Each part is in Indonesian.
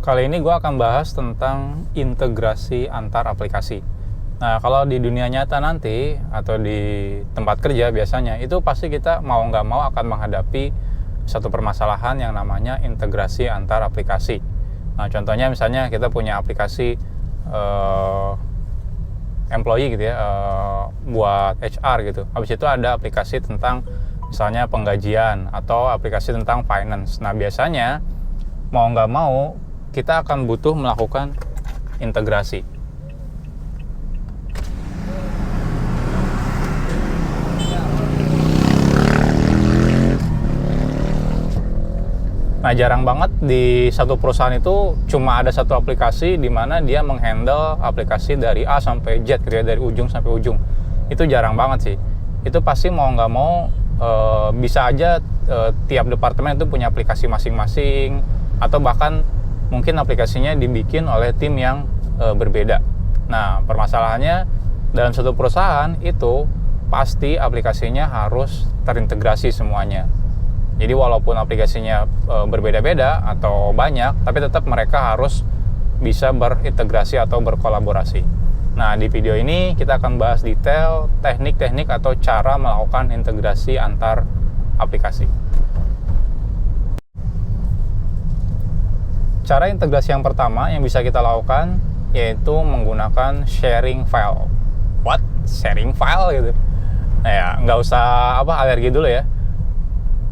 Kali ini gue akan bahas tentang integrasi antar aplikasi. Nah, kalau di dunia nyata nanti atau di tempat kerja biasanya itu pasti kita mau nggak mau akan menghadapi satu permasalahan yang namanya integrasi antar aplikasi. Nah, contohnya misalnya kita punya aplikasi employee gitu ya, buat HR gitu. Habis itu ada aplikasi tentang misalnya penggajian atau aplikasi tentang finance. Nah, biasanya mau nggak mau kita akan butuh melakukan integrasi. Nah, jarang banget di satu perusahaan itu cuma ada satu aplikasi di mana dia menghandle aplikasi dari A sampai Z gitu ya, dari ujung sampai ujung. Itu jarang banget sih. Itu pasti mau nggak mau bisa aja tiap departemen itu punya aplikasi masing-masing, atau bahkan mungkin aplikasinya dibikin oleh tim yang berbeda. Nah, permasalahannya dalam satu perusahaan itu pasti aplikasinya harus terintegrasi semuanya. Jadi walaupun aplikasinya berbeda-beda atau banyak, tapi tetap mereka harus bisa berintegrasi atau berkolaborasi. Nah, di video ini kita akan bahas detail teknik-teknik atau cara melakukan integrasi antar aplikasi. Cara integrasi yang pertama yang bisa kita lakukan yaitu menggunakan sharing file. What? Sharing file gitu? Nah ya, nggak usah alergi dulu ya.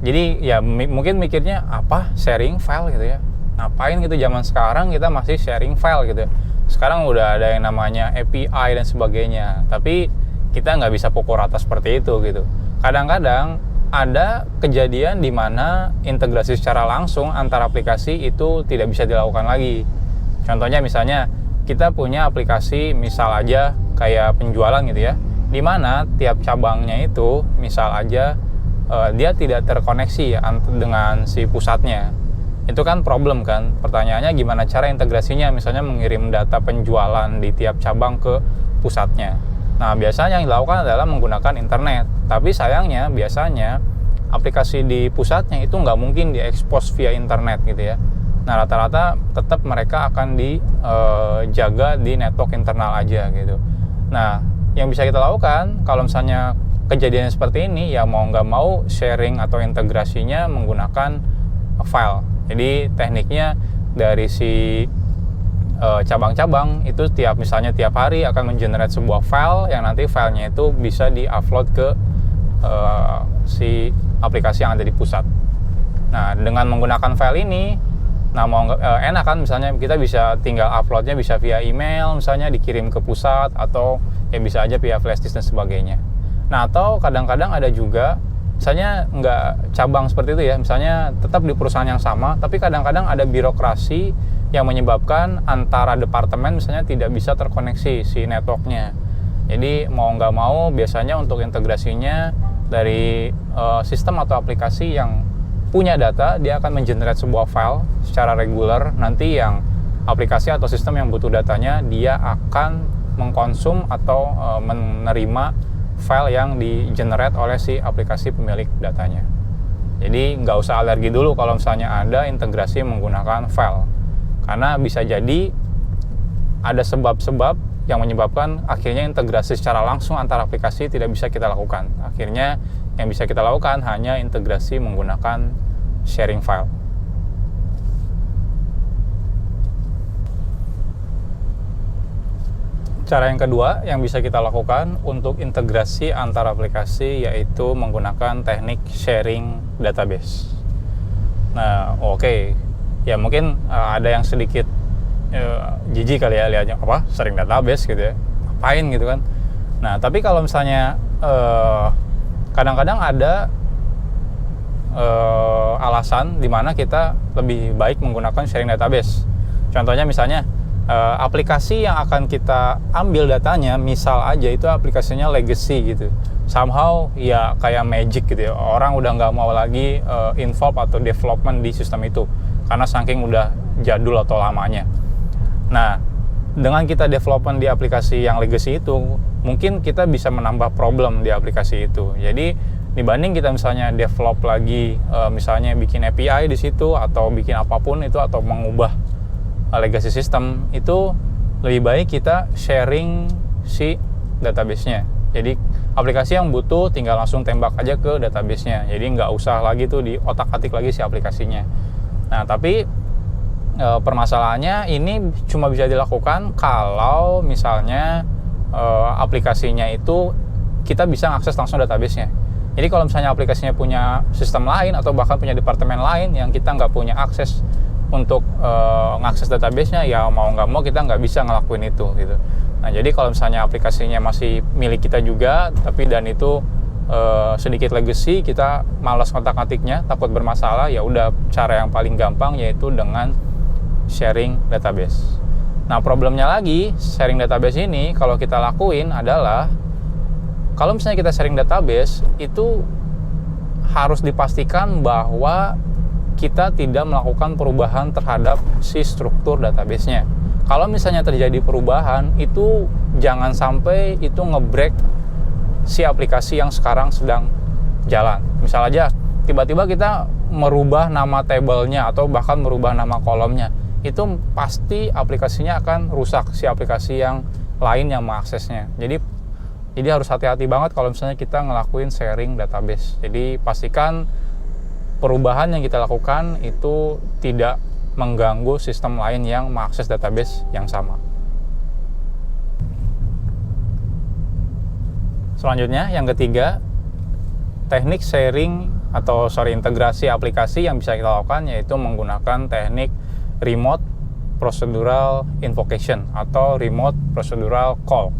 Jadi ya mungkin mikirnya apa sharing file gitu ya? Ngapain gitu zaman sekarang kita masih sharing file gitu? Sekarang udah ada yang namanya API dan sebagainya. Tapi kita nggak bisa pukul rata seperti itu gitu. Kadang-kadang ada kejadian di mana integrasi secara langsung antar aplikasi itu tidak bisa dilakukan lagi. Contohnya misalnya kita punya aplikasi misal aja kayak penjualan gitu ya, di mana tiap cabangnya itu misal aja dia tidak terkoneksi dengan si pusatnya. Itu kan problem kan. Pertanyaannya gimana cara integrasinya, misalnya mengirim data penjualan di tiap cabang ke pusatnya. Nah, biasanya yang dilakukan adalah menggunakan internet. Tapi sayangnya biasanya aplikasi di pusatnya itu nggak mungkin diekspos via internet gitu ya. Nah, rata-rata tetap mereka akan dijaga di network internal aja gitu. Nah, yang bisa kita lakukan kalau misalnya kejadian seperti ini, ya mau nggak mau sharing atau integrasinya menggunakan file. Jadi tekniknya dari si cabang-cabang itu misalnya tiap hari akan mengenerate sebuah file yang nanti filenya itu bisa di-upload ke si aplikasi yang ada di pusat. Nah, dengan menggunakan file ini, enak kan, misalnya kita bisa tinggal uploadnya bisa via email, misalnya dikirim ke pusat, atau ya bisa aja via flash disk dan sebagainya. Nah, atau kadang-kadang ada juga misalnya nggak cabang seperti itu ya, misalnya tetap di perusahaan yang sama, tapi kadang-kadang ada birokrasi yang menyebabkan antara departemen misalnya tidak bisa terkoneksi si networknya. Jadi mau nggak mau biasanya untuk integrasinya dari sistem atau aplikasi yang punya data, dia akan mengenerate sebuah file secara reguler. Nanti yang aplikasi atau sistem yang butuh datanya, dia akan mengkonsum atau menerima file yang di-generate oleh si aplikasi pemilik datanya. Jadi nggak usah alergi dulu kalau misalnya ada integrasi menggunakan file, karena bisa jadi ada sebab-sebab yang menyebabkan akhirnya integrasi secara langsung antar aplikasi tidak bisa kita lakukan. Akhirnya yang bisa kita lakukan hanya integrasi menggunakan sharing file. Cara yang kedua yang bisa kita lakukan untuk integrasi antar aplikasi yaitu menggunakan teknik sharing database. Nah, oke. Ya mungkin ada yang sedikit jijik kali ya lihatnya, sharing database gitu ya, ngapain gitu kan. Nah, tapi kalau misalnya kadang-kadang ada alasan di mana kita lebih baik menggunakan sharing database. Contohnya misalnya aplikasi yang akan kita ambil datanya, misal aja itu aplikasinya legacy gitu, somehow ya kayak magic gitu ya, orang udah nggak mau lagi involve atau development di sistem itu karena saking udah jadul atau lamanya. Nah, dengan kita development di aplikasi yang legacy itu, mungkin kita bisa menambah problem di aplikasi itu. Jadi dibanding kita misalnya develop lagi, misalnya bikin API di situ atau bikin apapun itu, atau mengubah legacy system, itu lebih baik kita sharing si database-nya. Jadi aplikasi yang butuh tinggal langsung tembak aja ke database-nya. Jadi nggak usah lagi tuh di otak-atik lagi si aplikasinya. Nah, tapi permasalahannya ini cuma bisa dilakukan kalau misalnya aplikasinya itu kita bisa mengakses langsung database-nya. Jadi kalau misalnya aplikasinya punya sistem lain atau bahkan punya departemen lain yang kita nggak punya akses untuk mengakses database-nya, ya mau nggak mau kita nggak bisa ngelakuin itu gitu. Nah, jadi kalau misalnya aplikasinya masih milik kita juga, tapi dan itu sedikit legacy, kita malas ngotak-ngatiknya, takut bermasalah, ya udah cara yang paling gampang yaitu dengan sharing database. Nah, problemnya lagi, sharing database ini kalau kita lakuin adalah kalau misalnya kita sharing database, itu harus dipastikan bahwa kita tidak melakukan perubahan terhadap si struktur database-nya. Kalau misalnya terjadi perubahan, itu jangan sampai itu nge-break si aplikasi yang sekarang sedang jalan. Misal aja, tiba-tiba kita merubah nama tabelnya atau bahkan merubah nama kolomnya. Itu pasti aplikasinya akan rusak, si aplikasi yang lain yang mengaksesnya. Jadi harus hati-hati banget kalau misalnya kita ngelakuin sharing database. Jadi pastikan perubahan yang kita lakukan itu tidak mengganggu sistem lain yang mengakses database yang sama. Selanjutnya, yang ketiga, teknik sharing atau integrasi aplikasi yang bisa kita lakukan yaitu menggunakan teknik remote procedural invocation atau remote procedural call.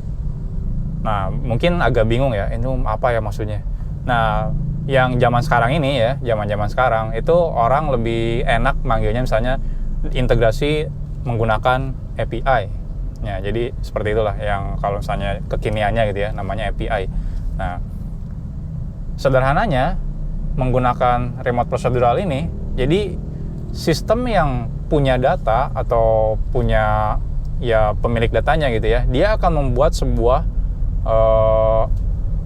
Nah, mungkin agak bingung ya, ini apa ya maksudnya. Nah, yang zaman sekarang ini ya, zaman sekarang itu orang lebih enak manggilnya misalnya integrasi menggunakan API. Ya, jadi seperti itulah yang kalau misalnya kekiniannya gitu ya, namanya API. Nah, sederhananya menggunakan remote procedural ini, jadi sistem yang punya data atau punya ya pemilik datanya gitu ya, dia akan membuat sebuah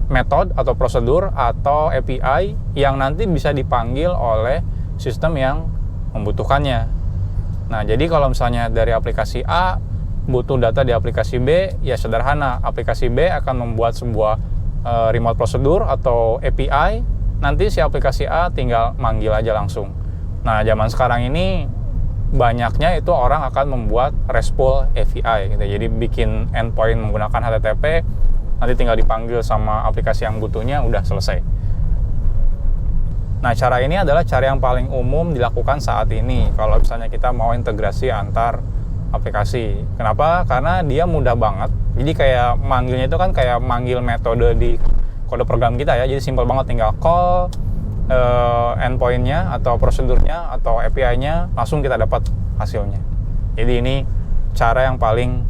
metode atau prosedur atau API yang nanti bisa dipanggil oleh sistem yang membutuhkannya. Nah, jadi kalau misalnya dari aplikasi A butuh data di aplikasi B, ya sederhana, aplikasi B akan membuat sebuah remote prosedur atau API, nanti si aplikasi A tinggal manggil aja langsung. Nah, zaman sekarang ini banyaknya itu orang akan membuat RESTful API gitu. Jadi bikin endpoint menggunakan HTTP, nanti tinggal dipanggil sama aplikasi yang butuhnya, udah selesai. Nah, cara ini adalah cara yang paling umum dilakukan saat ini kalau misalnya kita mau integrasi antar aplikasi. Kenapa? Karena dia mudah banget. Jadi kayak manggilnya itu kan kayak manggil metode di kode program kita ya. Jadi simple banget, tinggal call endpoint-nya atau prosedurnya atau API-nya, langsung kita dapat hasilnya. Jadi ini cara yang paling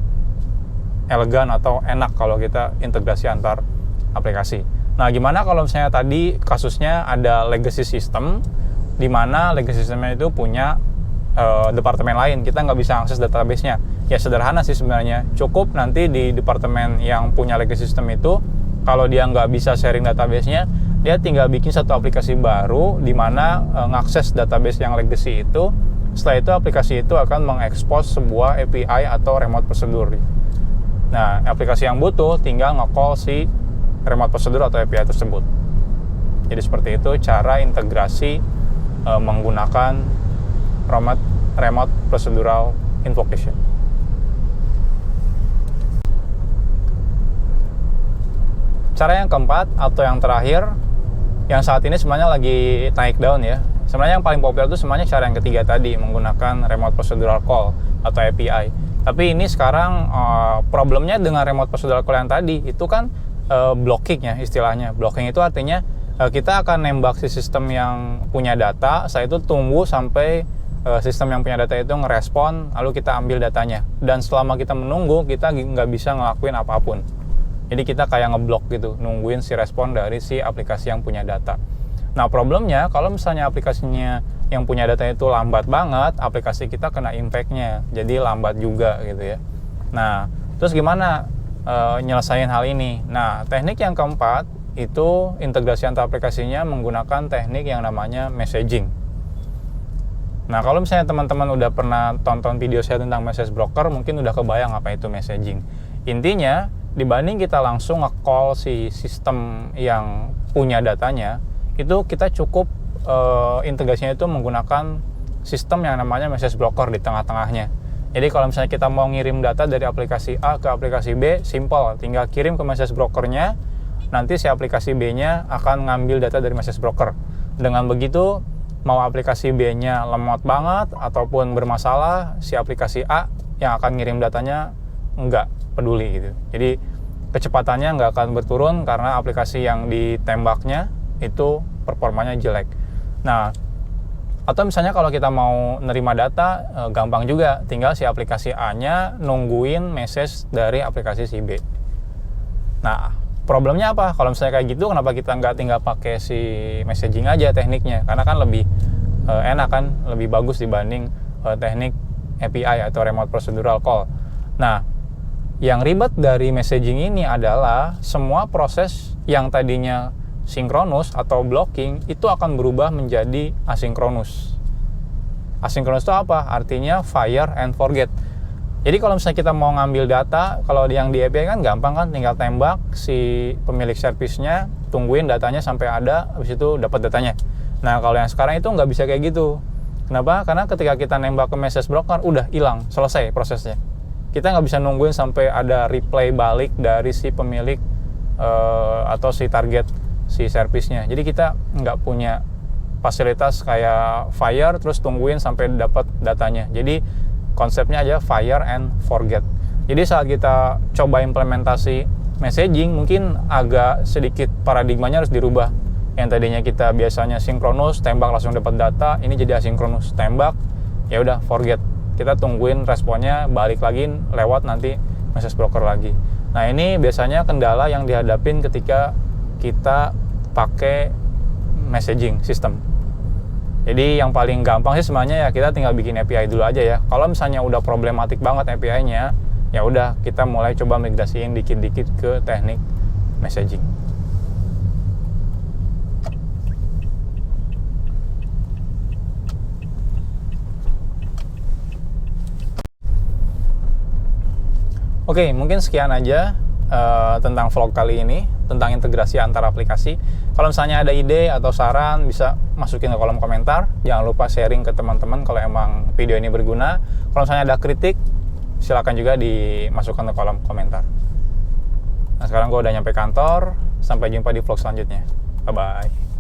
elegan atau enak kalau kita integrasi antar aplikasi. Nah, gimana kalau misalnya tadi kasusnya ada legacy system, di mana legacy systemnya itu punya departemen lain, kita nggak bisa akses database-nya. Ya sederhana sih sebenarnya, cukup nanti di departemen yang punya legacy system itu, kalau dia nggak bisa sharing database-nya, dia tinggal bikin satu aplikasi baru di mana ngakses database yang legacy itu. Setelah itu aplikasi itu akan mengekspos sebuah API atau remote procedure. Nah, aplikasi yang butuh tinggal nge-call si remote procedure atau API tersebut. Jadi seperti itu cara integrasi menggunakan remote procedural invocation. Cara yang keempat atau yang terakhir, yang saat ini sebenarnya lagi naik daun ya. Sebenarnya yang paling populer itu sebenarnya cara yang ketiga tadi, menggunakan remote procedural call atau API. Tapi ini sekarang problemnya dengan remote procedural call yang tadi itu kan blocking ya istilahnya. Blocking itu artinya kita akan nembak si sistem yang punya data, setelah itu tunggu sampai sistem yang punya data itu ngerespon, lalu kita ambil datanya. Dan selama kita menunggu, kita nggak bisa ngelakuin apapun. Jadi kita kayak ngeblok gitu, nungguin si respon dari si aplikasi yang punya data. Nah, problemnya kalau misalnya aplikasinya yang punya data itu lambat banget, aplikasi kita kena impact-nya, jadi lambat juga gitu ya. Nah, terus gimana nyelesain hal ini? Nah, teknik yang keempat itu integrasi antar aplikasinya menggunakan teknik yang namanya messaging. Nah, kalau misalnya teman-teman udah pernah tonton video saya tentang message broker, mungkin udah kebayang apa itu messaging. Intinya, dibanding kita langsung nge-call si sistem yang punya datanya, itu kita cukup integrasinya itu menggunakan sistem yang namanya message broker di tengah-tengahnya. Jadi kalau misalnya kita mau ngirim data dari aplikasi A ke aplikasi B, simple, tinggal kirim ke message brokernya, nanti si aplikasi B-nya akan ngambil data dari message broker. Dengan begitu, mau aplikasi B-nya lemot banget ataupun bermasalah, si aplikasi A yang akan ngirim datanya nggak peduli gitu. Jadi kecepatannya nggak akan berturun karena aplikasi yang ditembaknya itu performanya jelek. Nah, atau misalnya kalau kita mau nerima data, gampang juga, tinggal si aplikasi A-nya nungguin message dari aplikasi si B. Nah, problemnya apa? Kalau misalnya kayak gitu, kenapa kita nggak tinggal pakai si messaging aja tekniknya? Karena kan lebih enak kan, lebih bagus dibanding teknik API atau Remote Procedural Call. Nah, yang ribet dari messaging ini adalah semua proses yang tadinya sinkronus atau blocking itu akan berubah menjadi asinkronus. Asinkronus itu apa? Artinya fire and forget. Jadi kalau misalnya kita mau ngambil data, kalau yang di API kan gampang kan, tinggal tembak si pemilik service-nya, tungguin datanya sampai ada, habis itu dapat datanya. Nah, kalau yang sekarang itu nggak bisa kayak gitu. Kenapa? Karena ketika kita nembak ke message broker, udah hilang, selesai prosesnya. Kita nggak bisa nungguin sampai ada reply balik dari si pemilik atau si target si service-nya. Jadi kita nggak punya fasilitas kayak fire terus tungguin sampai dapat datanya. Jadi konsepnya aja fire and forget. Jadi saat kita coba implementasi messaging, mungkin agak sedikit paradigmanya harus dirubah. Yang tadinya kita biasanya sinkronus, tembak langsung dapat data, ini jadi asinkronus, tembak, ya udah forget. Kita tungguin responnya, balik lagi lewat nanti message broker lagi. Nah, ini biasanya kendala yang dihadapin ketika kita pakai messaging system. Jadi yang paling gampang sih sebenarnya ya kita tinggal bikin API dulu aja ya. Kalau misalnya udah problematik banget API-nya, ya udah kita mulai coba migrasiin dikit-dikit ke teknik messaging. Oke, mungkin sekian aja tentang vlog kali ini, tentang integrasi antar aplikasi. Kalau misalnya ada ide atau saran, bisa masukin ke kolom komentar. Jangan lupa sharing ke teman-teman kalau emang video ini berguna. Kalau misalnya ada kritik, silakan juga dimasukkan ke kolom komentar. Nah, sekarang gue udah nyampe kantor. Sampai jumpa di vlog selanjutnya. Bye-bye.